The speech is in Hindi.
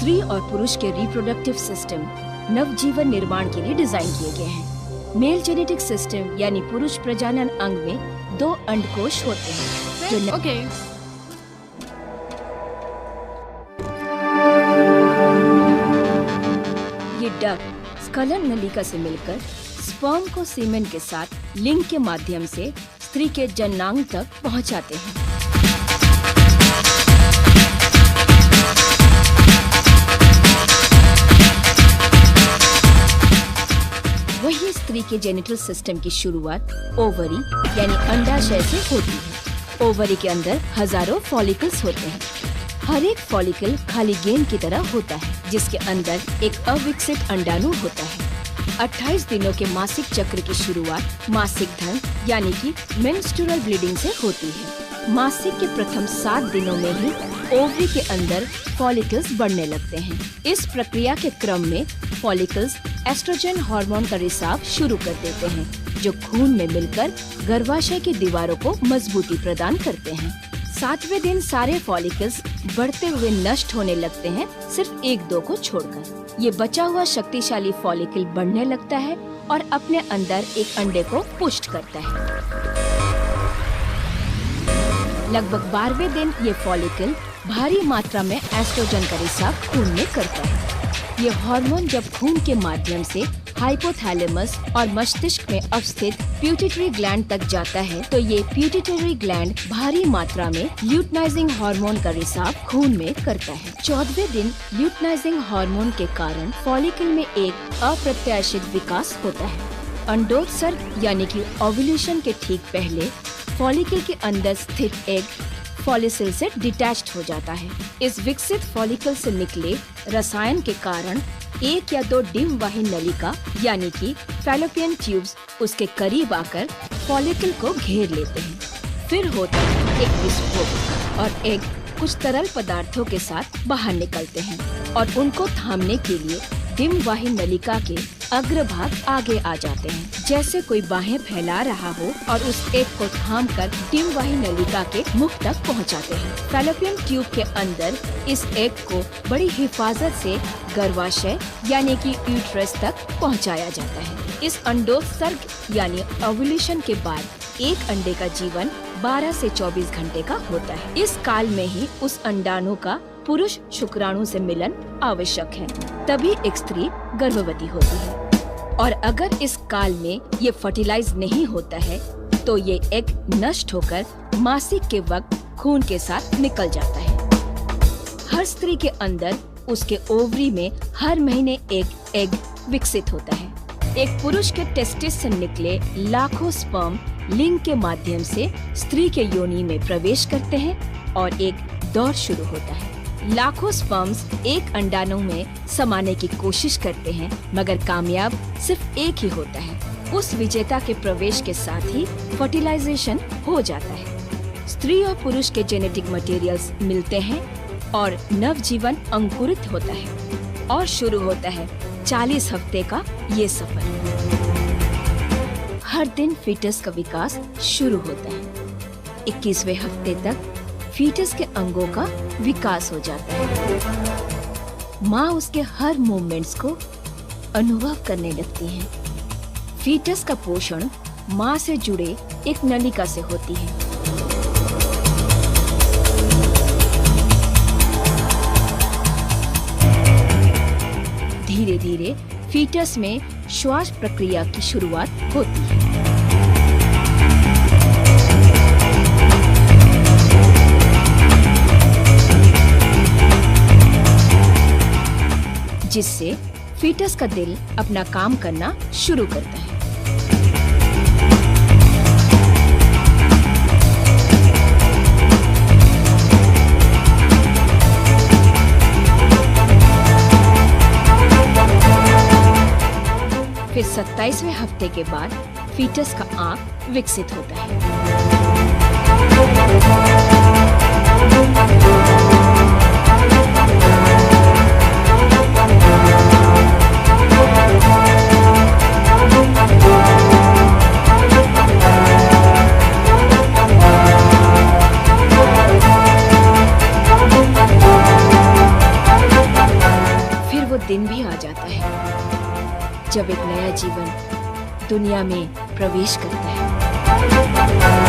स्त्री और पुरुष के रिप्रोडक्टिव सिस्टम नवजीवन निर्माण के लिए डिजाइन किए गए हैं। मेल जेनेटिक सिस्टम यानी पुरुष प्रजनन अंग में 2 अंडकोश होते हैं जो ये डक्ट स्खलन नलिका से मिलकर स्पर्म को सीमेन के साथ लिंग के माध्यम से स्त्री के जननांग तक पहुंचाते हैं। वही स्त्री के जेनिटल सिस्टम की शुरुआत ओवरी यानी अंडाशय से होती है। ओवरी के अंदर हजारों फॉलिकल्स होते हैं। हर एक फॉलिकल खाली गेंद की तरह होता है जिसके अंदर एक अविकसित अंडाणु होता है। 28 दिनों के मासिक चक्र की शुरुआत मासिक धर्म यानी कि मेंस्ट्रुअल ब्लीडिंग से होती है। मासिक के प्रथम 7 दिनों में ही ओवरी के अंदर फॉलिकल्स बढ़ने लगते हैं। इस प्रक्रिया के क्रम में फॉलिकल्स एस्ट्रोजन हार्मोन का रिसाव शुरू कर देते हैं जो खून में मिलकर गर्भाशय की दीवारों को मजबूती प्रदान करते हैं। 7वें दिन सारे फॉलिकल्स बढ़ते हुए नष्ट होने लगते हैं, सिर्फ 1-2 को छोड़कर। ये बचा हुआ शक्तिशाली फॉलिकल बढ़ने लगता है और अपने अंदर एक अंडे को पुष्ट करता है। लगभग 12वें दिन ये फॉलिकल भारी मात्रा में एस्ट्रोजन का रिसाव खून में करता है। ये हार्मोन जब खून के माध्यम से हाइपोथैलेमस और मस्तिष्क में अवस्थित प्यूटिटरी ग्लैंड तक जाता है तो ये प्यूटिटरी ग्लैंड भारी मात्रा में ल्यूटनाइजिंग हार्मोन का रिसाव खून में करता है। 14वें दिन ल्यूटनाइजिंग हार्मोन के कारण फॉलिकल में एक अप्रत्याशित विकास होता है। अंडोत्सर्ग यानी कि ओव्यूलेशन के ठीक पहले फॉलिकल के अंदर स्थित एग फॉलिकल से डिटैच्ड हो जाता है। इस विकसित फॉलिकल से निकले रसायन के कारण 1 या 2 डिम वाहिनी नलिका यानी कि फैलोपियन ट्यूब्स उसके करीब आकर फॉलिकल को घेर लेते हैं। फिर होता है एक विस्फोट और एग कुछ तरल पदार्थों के साथ बाहर निकलते हैं और उनको थामने के लिए डिम वाहिनी नलिका के अग्रभाग आगे आ जाते हैं, जैसे कोई बाहें फैला रहा हो और उस एग को थामकर डिम वाहिनी नलिका के मुख तक पहुंचाते हैं। फैलोपियन ट्यूब के अंदर इस एग को बड़ी हिफाजत से गर्भाशय यानी कि यूट्रस तक पहुंचाया जाता है। इस अंडोत्सर्ग यानी ओव्यूलेशन के बाद एक अंडे का जीवन 12 से 24 घंटे का होता है। इस काल में ही उस अंडाणु का पुरुष शुक्राणु से मिलन आवश्यक है, तभी एक स्त्री गर्भवती होती है। और अगर इस काल में ये फर्टिलाइज नहीं होता है तो ये एग नष्ट होकर मासिक के वक्त खून के साथ निकल जाता है। हर स्त्री के अंदर उसके ओवरी में हर महीने एक एग विकसित होता है। एक पुरुष के टेस्टिस से निकले लाखों स्पर्म लिंग के माध्यम से स्त्री के योनि में प्रवेश करते हैं और एक दौर शुरू होता है। लाखों स्पर्म्स एक अंडाणु में समाने की कोशिश करते हैं मगर कामयाब सिर्फ एक ही होता है। उस विजेता के प्रवेश के साथ ही फर्टिलाइजेशन हो जाता है। स्त्री और पुरुष के जेनेटिक मटेरियल्स मिलते हैं और नवजीवन अंकुरित होता है और शुरू होता है 40 हफ्ते का ये सफर। हर दिन फीटस का विकास शुरू होता है। 21वें हफ्ते तक फीटस के अंगों का विकास हो जाता है। माँ उसके हर मूवमेंट्स को अनुभव करने लगती है। फीटस का पोषण माँ से जुड़े एक नलिका से होती है। धीरे धीरे फीटस में श्वास प्रक्रिया की शुरुआत होती है। जिससे फीटस का दिल अपना काम करना शुरू करता है। फिर 27वें हफ्ते के बाद फीटस का आंख विकसित होता है। दिन भी आ जाता है जब एक नया जीवन दुनिया में प्रवेश करता है।